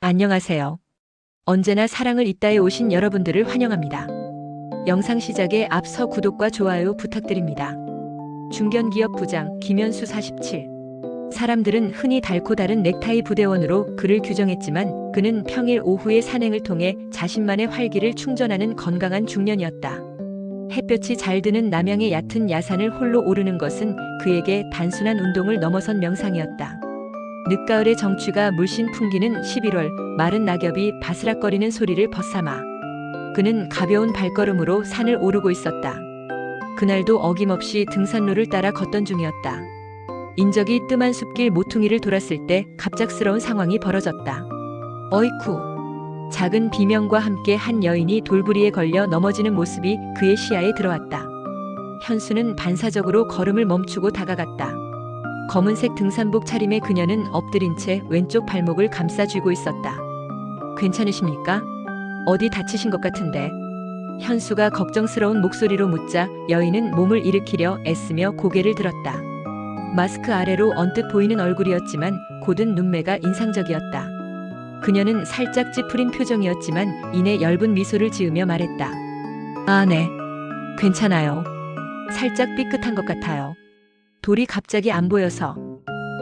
안녕하세요. 언제나 사랑을 있다에 오신 여러분들을 환영합니다. 영상 시작에 앞서 구독과 좋아요 부탁드립니다. 중견기업 부장 김현수 47. 사람들은 흔히 닳고 다른 넥타이 부대원으로 그를 규정했지만 그는 평일 오후의 산행을 통해 자신만의 활기를 충전하는 건강한 중년이었다. 햇볕이 잘 드는 남양의 얕은 야산을 홀로 오르는 것은 그에게 단순한 운동을 넘어선 명상이었다. 늦가을의 정취가 물씬 풍기는 11월, 마른 낙엽이 바스락거리는 소리를 벗삼아 그는 가벼운 발걸음으로 산을 오르고 있었다. 그날도 어김없이 등산로를 따라 걷던 중이었다. 인적이 뜸한 숲길 모퉁이를 돌았을 때 갑작스러운 상황이 벌어졌다. 어이쿠! 작은 비명과 함께 한 여인이 돌부리에 걸려 넘어지는 모습이 그의 시야에 들어왔다. 현수는 반사적으로 걸음을 멈추고 다가갔다. 검은색 등산복 차림의 그녀는 엎드린 채 왼쪽 발목을 감싸 쥐고 있었다. 괜찮으십니까? 어디 다치신 것 같은데. 현수가 걱정스러운 목소리로 묻자 여인은 몸을 일으키려 애쓰며 고개를 들었다. 마스크 아래로 언뜻 보이는 얼굴이었지만 곧은 눈매가 인상적이었다. 그녀는 살짝 찌푸린 표정이었지만 이내 엷은 미소를 지으며 말했다. 아, 네. 괜찮아요. 살짝 삐끗한 것 같아요. 돌이 갑자기 안 보여서.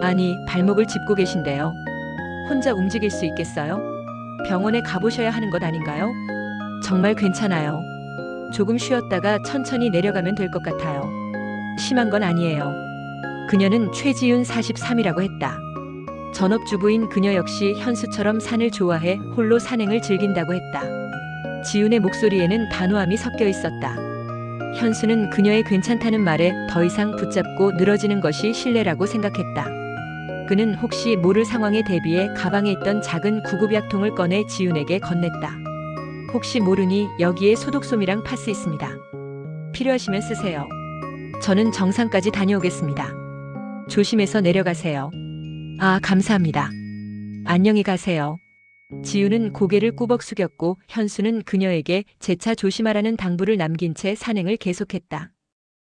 아니, 발목을 짚고 계신데요. 혼자 움직일 수 있겠어요? 병원에 가보셔야 하는 것 아닌가요? 정말 괜찮아요. 조금 쉬었다가 천천히 내려가면 될 것 같아요. 심한 건 아니에요. 그녀는 최지윤 43이라고 했다. 전업주부인 그녀 역시 현수처럼 산을 좋아해 홀로 산행을 즐긴다고 했다. 지윤의 목소리에는 단호함이 섞여 있었다. 현수는 그녀의 괜찮다는 말에 더 이상 붙잡고 늘어지는 것이 신뢰라고 생각했다. 그는 혹시 모를 상황에 대비해 가방에 있던 작은 구급약통을 꺼내 지윤에게 건넸다. 혹시 모르니 여기에 소독솜이랑 파스 있습니다. 필요하시면 쓰세요. 저는 정상까지 다녀오겠습니다. 조심해서 내려가세요. 아, 감사합니다. 안녕히 가세요. 지윤은 고개를 꾸벅 숙였고 현수는 그녀에게 재차 조심하라는 당부를 남긴 채 산행을 계속했다.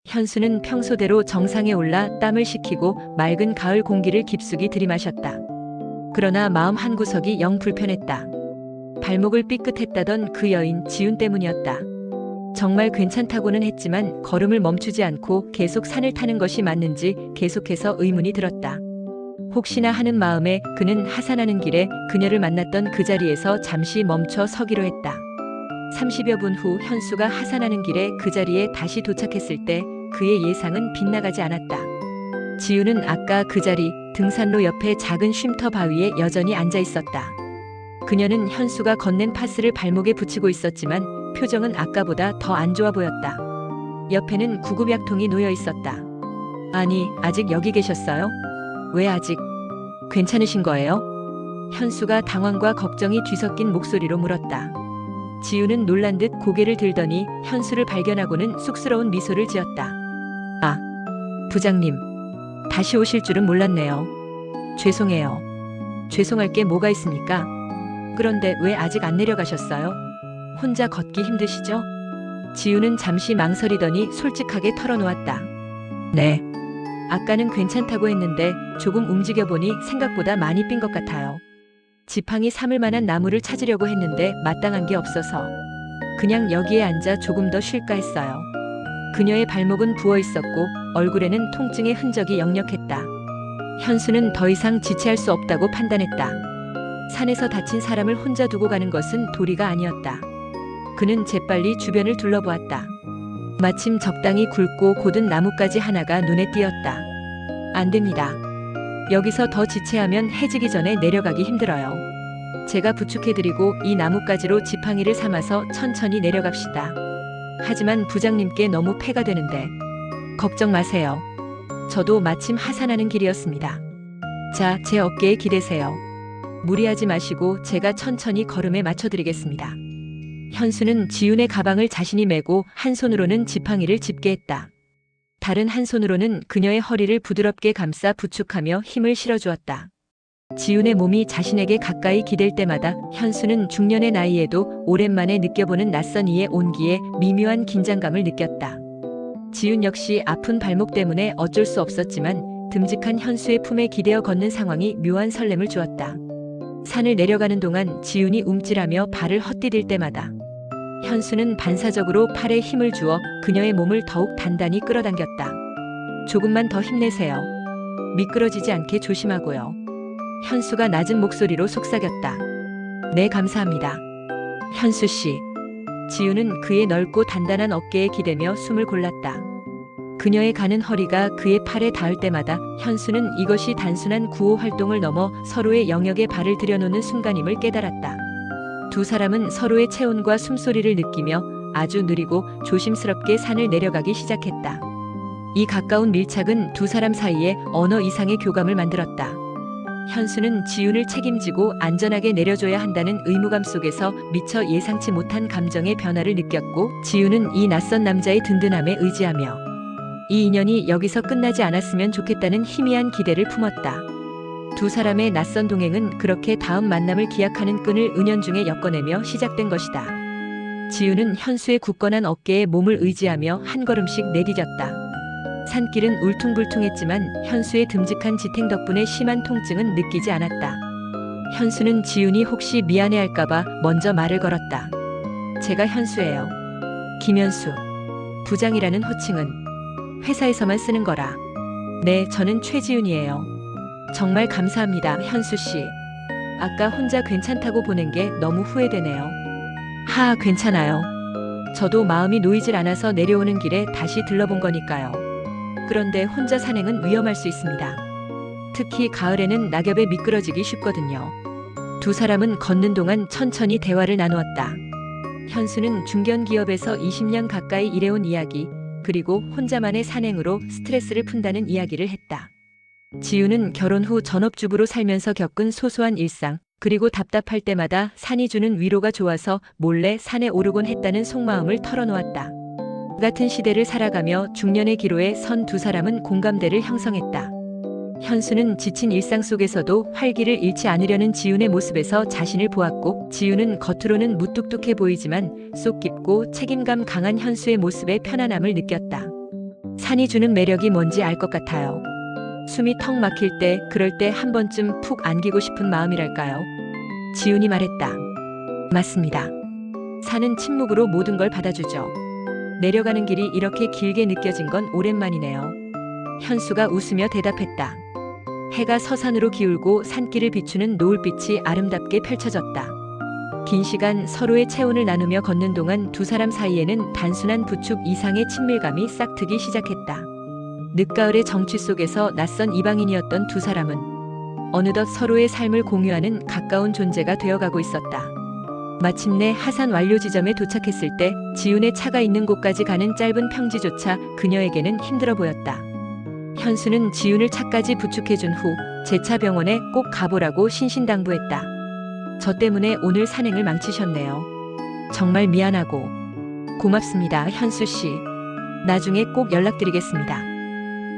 현수는 평소대로 정상에 올라 땀을 식히고 맑은 가을 공기를 깊숙이 들이마셨다. 그러나 마음 한구석이 영 불편했다. 발목을 삐끗했다던 그 여인 지윤 때문이었다. 정말 괜찮다고는 했지만 걸음을 멈추지 않고 계속 산을 타는 것이 맞는지 계속해서 의문이 들었다. 혹시나 하는 마음에 그는 하산하는 길에 그녀를 만났던 그 자리에서 잠시 멈춰 서기로 했다. 30여 분 후 현수가 하산하는 길에 그 자리에 다시 도착했을 때 그의 예상은 빗나가지 않았다. 지윤은 아까 그 자리 등산로 옆에 작은 쉼터 바위에 여전히 앉아 있었다. 그녀는 현수가 건넨 파스를 발목에 붙이고 있었지만 표정은 아까보다 더 안 좋아 보였다. 옆에는 구급약통이 놓여 있었다. 아니, 아직 여기 계셨어요? 왜 아직? 괜찮으신 거예요? 현수가 당황과 걱정이 뒤섞인 목소리로 물었다. 지윤은 놀란 듯 고개를 들더니 현수를 발견하고는 쑥스러운 미소를 지었다. 아, 부장님. 다시 오실 줄은 몰랐네요. 죄송해요. 죄송할 게 뭐가 있습니까? 그런데 왜 아직 안 내려가셨어요? 혼자 걷기 힘드시죠? 지윤은 잠시 망설이더니 솔직하게 털어놓았다. 네. 아까는 괜찮다고 했는데 조금 움직여보니 생각보다 많이 삔 것 같아요. 지팡이 삼을 만한 나무를 찾으려고 했는데 마땅한 게 없어서 그냥 여기에 앉아 조금 더 쉴까 했어요. 그녀의 발목은 부어 있었고 얼굴에는 통증의 흔적이 역력했다. 현수는 더 이상 지체할 수 없다고 판단했다. 산에서 다친 사람을 혼자 두고 가는 것은 도리가 아니었다. 그는 재빨리 주변을 둘러보았다. 마침 적당히 굵고 곧은 나뭇가지 하나가 눈에 띄었다. 안 됩니다. 여기서 더 지체하면 해지기 전에 내려가기 힘들어요. 제가 부축해드리고 이 나뭇가지로 지팡이를 삼아서 천천히 내려갑시다. 하지만 부장님께 너무 폐가 되는데. 걱정 마세요. 저도 마침 하산하는 길이었습니다. 자, 제 어깨에 기대세요. 무리하지 마시고 제가 천천히 걸음에 맞춰드리겠습니다. 현수는 지윤의 가방을 자신이 메고 한 손으로는 지팡이를 짚게 했다. 다른 한 손으로는 그녀의 허리를 부드럽게 감싸 부축하며 힘을 실어주었다. 지윤의 몸이 자신에게 가까이 기댈 때마다 현수는 중년의 나이에도 오랜만에 느껴보는 낯선 이의 온기에 미묘한 긴장감을 느꼈다. 지윤 역시 아픈 발목 때문에 어쩔 수 없었지만 듬직한 현수의 품에 기대어 걷는 상황이 묘한 설렘을 주었다. 산을 내려가는 동안 지훈이 움찔하며 발을 헛디딜 때마다 현수는 반사적으로 팔에 힘을 주어 그녀의 몸을 더욱 단단히 끌어당겼다. 조금만 더 힘내세요. 미끄러지지 않게 조심하고요. 현수가 낮은 목소리로 속삭였다. 네, 감사합니다. 현수 씨. 지훈은 그의 넓고 단단한 어깨에 기대며 숨을 골랐다. 그녀의 가는 허리가 그의 팔에 닿을 때마다 현수는 이것이 단순한 구호 활동을 넘어 서로의 영역에 발을 들여놓는 순간임을 깨달았다. 두 사람은 서로의 체온과 숨소리를 느끼며 아주 느리고 조심스럽게 산을 내려가기 시작했다. 이 가까운 밀착은 두 사람 사이에 언어 이상의 교감을 만들었다. 현수는 지훈을 책임지고 안전하게 내려줘야 한다는 의무감 속에서 미처 예상치 못한 감정의 변화를 느꼈고, 지훈은 이 낯선 남자의 든든함에 의지하며 이 인연이 여기서 끝나지 않았으면 좋겠다는 희미한 기대를 품었다. 두 사람의 낯선 동행은 그렇게 다음 만남을 기약하는 끈을 은연중에 엮어내며 시작된 것이다. 지훈은 현수의 굳건한 어깨에 몸을 의지하며 한 걸음씩 내디뎠다. 산길은 울퉁불퉁했지만 현수의 듬직한 지탱 덕분에 심한 통증은 느끼지 않았다. 현수는 지훈이 혹시 미안해할까봐 먼저 말을 걸었다. 제가 현수예요. 김현수. 부장이라는 호칭은 회사에서만 쓰는 거라. 네, 저는 최지훈이에요. 정말 감사합니다, 현수 씨. 아까 혼자 괜찮다고 보낸 게 너무 후회되네요. 하, 괜찮아요. 저도 마음이 놓이질 않아서 내려오는 길에 다시 들러본 거니까요. 그런데 혼자 산행은 위험할 수 있습니다. 특히 가을에는 낙엽에 미끄러지기 쉽거든요. 두 사람은 걷는 동안 천천히 대화를 나누었다. 현수는 중견기업에서 20년 가까이 일해온 이야기, 그리고 혼자만의 산행으로 스트레스를 푼다는 이야기를 했다. 지훈은 결혼 후 전업주부로 살면서 겪은 소소한 일상, 그리고 답답할 때마다 산이 주는 위로가 좋아서 몰래 산에 오르곤 했다는 속마음을 털어놓았다. 같은 시대를 살아가며 중년의 기로에 선 두 사람은 공감대를 형성했다. 현수는 지친 일상 속에서도 활기를 잃지 않으려는 지훈의 모습에서 자신을 보았고, 지훈은 겉으로는 무뚝뚝해 보이지만 속 깊고 책임감 강한 현수의 모습에 편안함을 느꼈다. 산이 주는 매력이 뭔지 알 것 같아요. 숨이 턱 막힐 때, 그럴 때 한 번쯤 푹 안기고 싶은 마음이랄까요? 지훈이 말했다. 맞습니다. 산은 침묵으로 모든 걸 받아주죠. 내려가는 길이 이렇게 길게 느껴진 건 오랜만이네요. 현수가 웃으며 대답했다. 해가 서산으로 기울고 산길을 비추는 노을빛이 아름답게 펼쳐졌다. 긴 시간 서로의 체온을 나누며 걷는 동안 두 사람 사이에는 단순한 부축 이상의 친밀감이 싹트기 시작했다. 늦가을의 정취 속에서 낯선 이방인이었던 두 사람은 어느덧 서로의 삶을 공유하는 가까운 존재가 되어가고 있었다. 마침내 하산 완료 지점에 도착했을 때 지훈의 차가 있는 곳까지 가는 짧은 평지조차 그녀에게는 힘들어 보였다. 현수는 지훈을 차까지 부축해준 후 재차 병원에 꼭 가보라고 신신당부했다. 저 때문에 오늘 산행을 망치셨네요. 정말 미안하고 고맙습니다, 현수 씨. 나중에 꼭 연락드리겠습니다.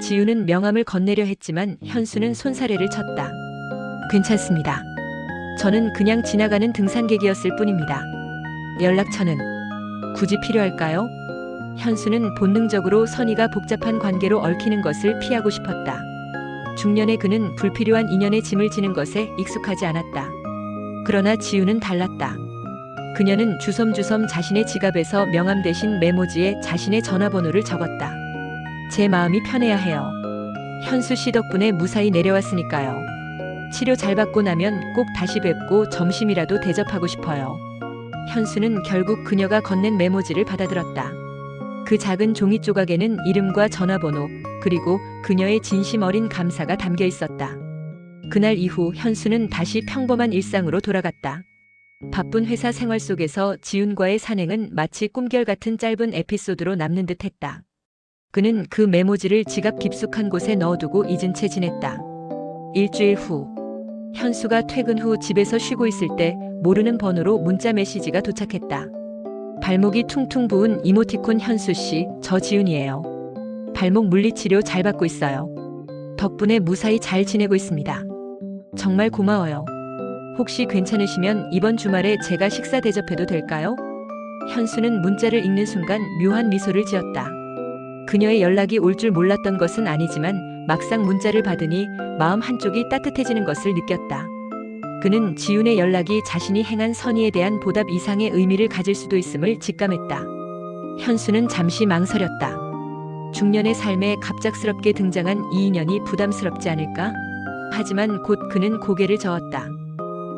지훈은 명함을 건네려 했지만 현수는 손사래를 쳤다. 괜찮습니다. 저는 그냥 지나가는 등산객이었을 뿐입니다. 연락처는 굳이 필요할까요? 현수는 본능적으로 선의가 복잡한 관계로 얽히는 것을 피하고 싶었다. 중년의 그는 불필요한 인연의 짐을 지는 것에 익숙하지 않았다. 그러나 지훈은 달랐다. 그녀는 주섬주섬 자신의 지갑에서 명함 대신 메모지에 자신의 전화번호를 적었다. 제 마음이 편해야 해요. 현수 씨 덕분에 무사히 내려왔으니까요. 치료 잘 받고 나면 꼭 다시 뵙고 점심이라도 대접하고 싶어요. 현수는 결국 그녀가 건넨 메모지를 받아들었다. 그 작은 종이 조각에는 이름과 전화번호, 그리고 그녀의 진심 어린 감사가 담겨 있었다. 그날 이후 현수는 다시 평범한 일상으로 돌아갔다. 바쁜 회사 생활 속에서 지훈과의 산행은 마치 꿈결 같은 짧은 에피소드로 남는 듯했다. 그는 그 메모지를 지갑 깊숙한 곳에 넣어두고 잊은 채 지냈다. 일주일 후, 현수가 퇴근 후 집에서 쉬고 있을 때 모르는 번호로 문자 메시지가 도착했다. 발목이 퉁퉁 부은 이모티콘. 현수 씨, 저 지훈이에요. 발목 물리치료 잘 받고 있어요. 덕분에 무사히 잘 지내고 있습니다. 정말 고마워요. 혹시 괜찮으시면 이번 주말에 제가 식사 대접해도 될까요? 현수는 문자를 읽는 순간 묘한 미소를 지었다. 그녀의 연락이 올 줄 몰랐던 것은 아니지만 막상 문자를 받으니 마음 한쪽이 따뜻해지는 것을 느꼈다. 그는 지훈의 연락이 자신이 행한 선의에 대한 보답 이상의 의미를 가질 수도 있음을 직감했다. 현수는 잠시 망설였다. 중년의 삶에 갑작스럽게 등장한 이 인연이 부담스럽지 않을까? 하지만 곧 그는 고개를 저었다.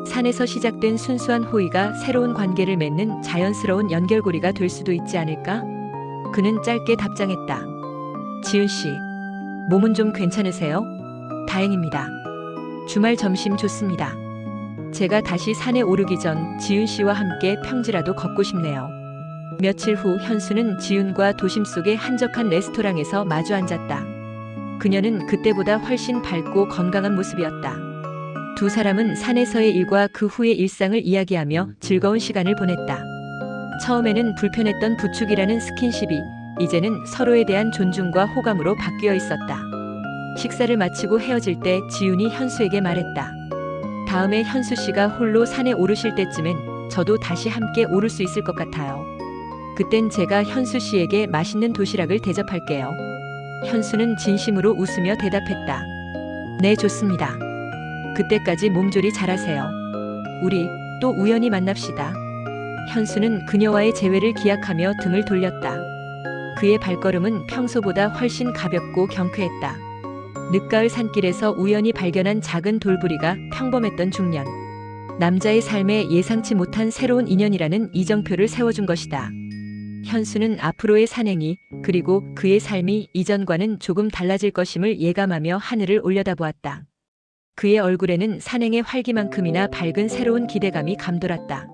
산에서 시작된 순수한 호의가 새로운 관계를 맺는 자연스러운 연결고리가 될 수도 있지 않을까? 그는 짧게 답장했다. 지훈 씨, 몸은 좀 괜찮으세요? 다행입니다. 주말 점심 좋습니다. 제가 다시 산에 오르기 전 지훈 씨와 함께 평지라도 걷고 싶네요. 며칠 후 현수는 지훈과 도심 속의 한적한 레스토랑에서 마주 앉았다. 그녀는 그때보다 훨씬 밝고 건강한 모습이었다. 두 사람은 산에서의 일과 그 후의 일상을 이야기하며 즐거운 시간을 보냈다. 처음에는 불편했던 부축이라는 스킨십이 이제는 서로에 대한 존중과 호감으로 바뀌어 있었다. 식사를 마치고 헤어질 때 지훈이 현수에게 말했다. 다음에 현수 씨가 홀로 산에 오르실 때쯤엔 저도 다시 함께 오를 수 있을 것 같아요. 그땐 제가 현수 씨에게 맛있는 도시락을 대접할게요. 현수는 진심으로 웃으며 대답했다. 네, 좋습니다. 그때까지 몸조리 잘하세요. 우리 또 우연히 만납시다. 현수는 그녀와의 재회를 기약하며 등을 돌렸다. 그의 발걸음은 평소보다 훨씬 가볍고 경쾌했다. 늦가을 산길에서 우연히 발견한 작은 돌부리가 평범했던 중년. 남자의 삶에 예상치 못한 새로운 인연이라는 이정표를 세워준 것이다. 현수는 앞으로의 산행이 그리고 그의 삶이 이전과는 조금 달라질 것임을 예감하며 하늘을 올려다보았다. 그의 얼굴에는 산행의 활기만큼이나 밝은 새로운 기대감이 감돌았다.